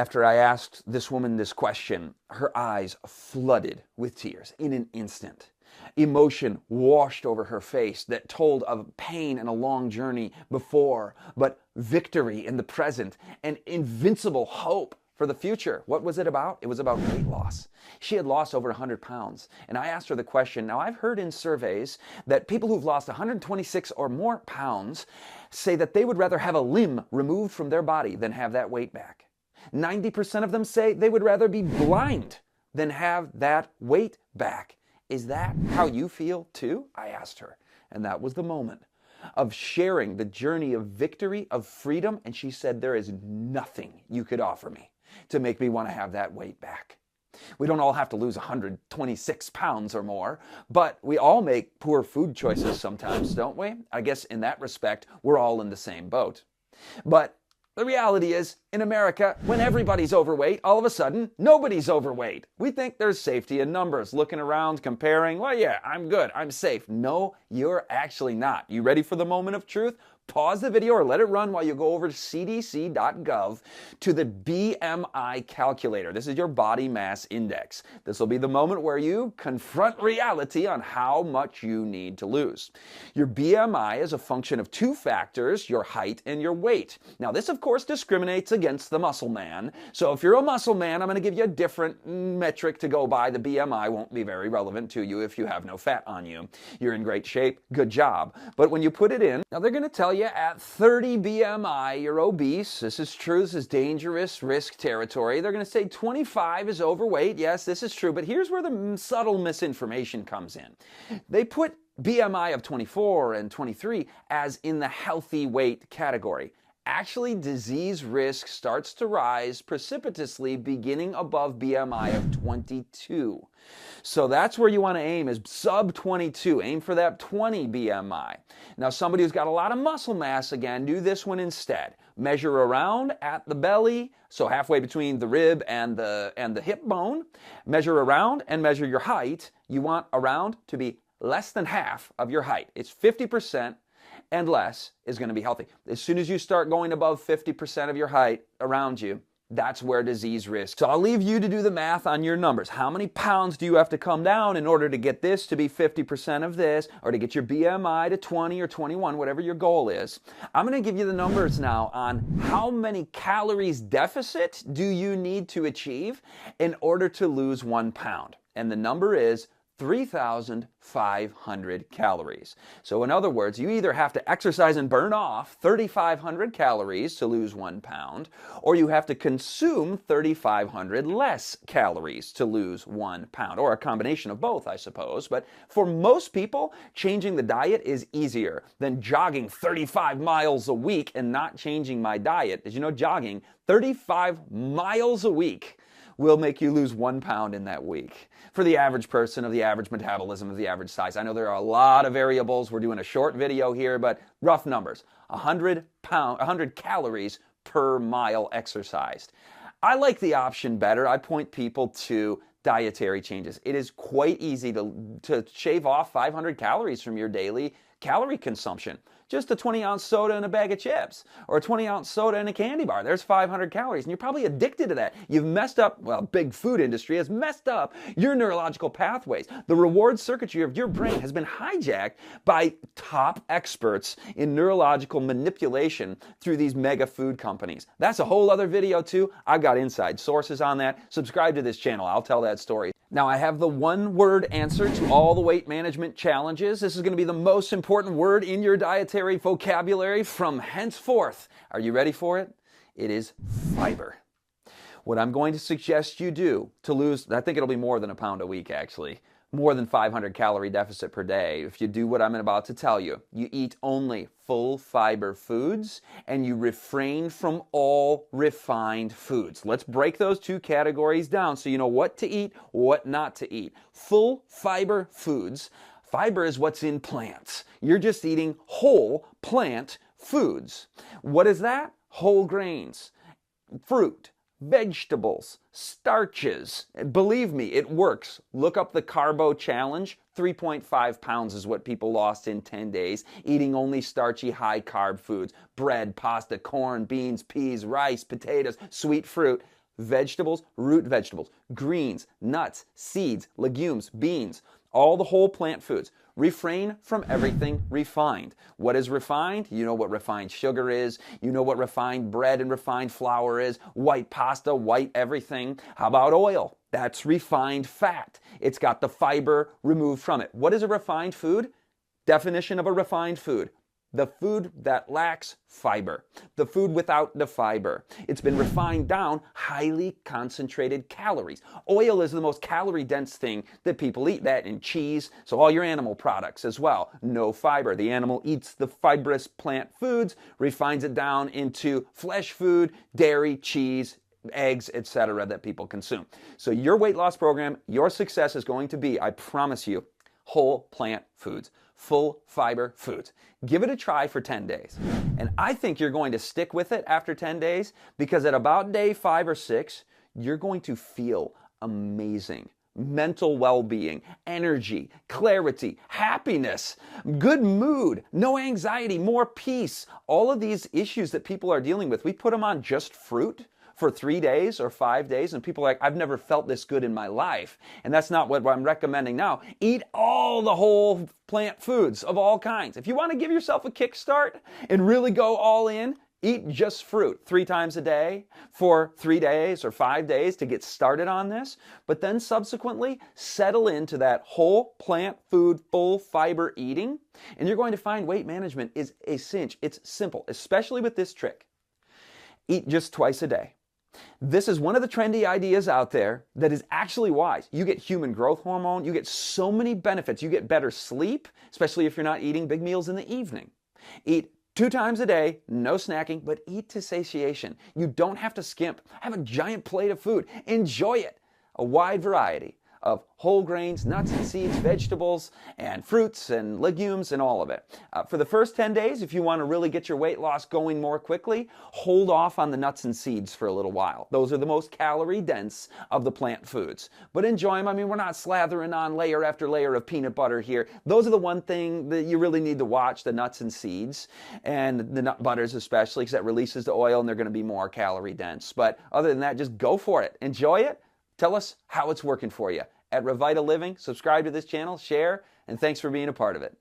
After I asked this woman this question, her eyes flooded with tears in an instant. Emotion washed over her face that told of pain and a long journey before, but victory in the present and invincible hope for the future. What was it about? It was about weight loss. She had lost over 100 pounds. And I asked her the question. Now, I've heard in surveys that people who've lost 126 or more pounds say that they would rather have a limb removed from their body than have that weight back. 90% of them say they would rather be blind than have that weight back. Is that how you feel too? I asked her. And that was the moment of sharing the journey of victory, of freedom. And she said, there is nothing you could offer me to make me want to have that weight back. We don't all have to lose 126 pounds or more, but we all make poor food choices sometimes, don't we? I guess in that respect, we're all in the same boat. But the reality is, in America, when everybody's overweight, all of a sudden, nobody's overweight. We think there's safety in numbers, looking around, comparing, well, yeah, I'm good, I'm safe. No, you're actually not. You ready for the moment of truth? Pause the video or let it run while you go over to cdc.gov to the BMI calculator. This is your body mass index. This will be the moment where you confront reality on how much you need to lose. Your BMI is a function of two factors, your height and your weight. Now, this, of course, discriminates against the muscle man. So if you're a muscle man, I'm going to give you a different metric to go by. The BMI won't be very relevant to you if you have no fat on you. You're in great shape. Good job. But when you put it in, now they're going to tell you at 30 BMI, you're obese. This is true. This is dangerous risk territory. They're going to say 25 is overweight. Yes, this is true. But here's where the subtle misinformation comes in. They put BMI of 24 and 23 as in the healthy weight category. Actually, disease risk starts to rise precipitously beginning above BMI of 22. So that's where you want to aim, is sub 22. Aim for that 20 BMI. Now, somebody who's got a lot of muscle mass, again, do this one instead. Measure around at the belly, so halfway between the rib and the hip bone. Measure around and measure your height. You want around to be less than half of your height. It's 50%. And less is going to be healthy. As soon as you start going above 50% of your height around you, that's where disease risk. So I'll leave you to do the math on your numbers. How many pounds do you have to come down in order to get this to be 50% of this, or to get your BMI to 20 or 21, whatever your goal is? I'm going to give you the numbers now on how many calories deficit do you need to achieve in order to lose 1 pound. And the number is 3,500 calories. So in other words, you either have to exercise and burn off 3,500 calories to lose 1 pound, or you have to consume 3,500 less calories to lose 1 pound, or a combination of both, I suppose. But for most people, changing the diet is easier than jogging 35 miles a week and not changing my diet. As you know, jogging 35 miles a week will make you lose 1 pound in that week. For the average person of the average metabolism of the average size. I know there are a lot of variables. We're doing a short video here, but rough numbers. 100 calories per mile exercised. I like the option better. I point people to dietary changes. It is quite easy to shave off 500 calories from your daily calorie consumption. Just a 20-ounce soda and a bag of chips, or a 20-ounce soda and a candy bar. There's 500 calories, and you're probably addicted to that. You've messed up, well, big food industry has messed up your neurological pathways. The reward circuitry of your brain has been hijacked by top experts in neurological manipulation through these mega food companies. That's a whole other video too. I've got inside sources on that. Subscribe to this channel. I'll tell that story. Now, I have the one-word answer to all the weight management challenges. This is going to be the most important word in your dietary vocabulary from henceforth. Are you ready for it? It is fiber. What I'm going to suggest you do to lose, I think it'll be more than a pound a week actually, more than 500 calorie deficit per day. If you do what I'm about to tell you, you eat only full fiber foods and you refrain from all refined foods. Let's break those two categories down so you know what to eat, what not to eat. Full fiber foods. Fiber is what's in plants. You're just eating whole plant foods. What is that? Whole grains, fruit, vegetables, starches. Believe me, it works. Look up the Carbo Challenge. 3.5 pounds is what people lost in 10 days, eating only starchy, high-carb foods. Bread, pasta, corn, beans, peas, rice, potatoes, sweet fruit. vegetables, root vegetables, greens, nuts, seeds, legumes, beans, all the whole plant foods. Refrain from everything refined. What is refined? You know what refined sugar is. You know what refined bread and refined flour is. White pasta, white everything. How about oil? That's refined fat. It's got the fiber removed from it. What is a refined food? Definition of a refined food: the food that lacks fiber, the food without the fiber. It's been refined down, highly concentrated calories. Oil is the most calorie-dense thing that people eat, that and cheese, so all your animal products as well. No fiber. The animal eats the fibrous plant foods, refines it down into flesh food, dairy, cheese, eggs, etc. that people consume. So your weight loss program, your success is going to be, I promise you, whole plant foods, full fiber foods. Give it a try for 10 days. And I think you're going to stick with it after 10 days, because at about day 5 or 6, you're going to feel amazing. Mental well-being, energy, clarity, happiness, good mood, no anxiety, more peace. All of these issues that people are dealing with, we put them on just fruit for 3 days or 5 days, and people are like, I've never felt this good in my life. And that's not what I'm recommending now. Eat all the whole plant foods of all kinds. If you want to give yourself a kickstart and really go all in, eat just fruit 3 times a day for 3 days or 5 days to get started on this. But then subsequently settle into that whole plant food, full fiber eating. And you're going to find weight management is a cinch. It's simple, especially with this trick. Eat just twice a day. This is one of the trendy ideas out there that is actually wise. You get human growth hormone. You get so many benefits. You get better sleep, especially if you're not eating big meals in the evening. Eat 2 times a day, no snacking, but eat to satiation. You don't have to skimp. Have a giant plate of food. Enjoy it. A wide variety of whole grains, nuts and seeds, vegetables, and fruits and legumes and all of it. For the first 10 days, if you want to really get your weight loss going more quickly, hold off on the nuts and seeds for a little while. Those are the most calorie dense of the plant foods. But enjoy them. I mean, we're not slathering on layer after layer of peanut butter here. Those are the one thing that you really need to watch, the nuts and seeds, and the nut butters especially, because that releases the oil and they're going to be more calorie dense. But other than that, just go for it. Enjoy it. Tell us how it's working for you. At Revita Living, subscribe to this channel, share, and thanks for being a part of it.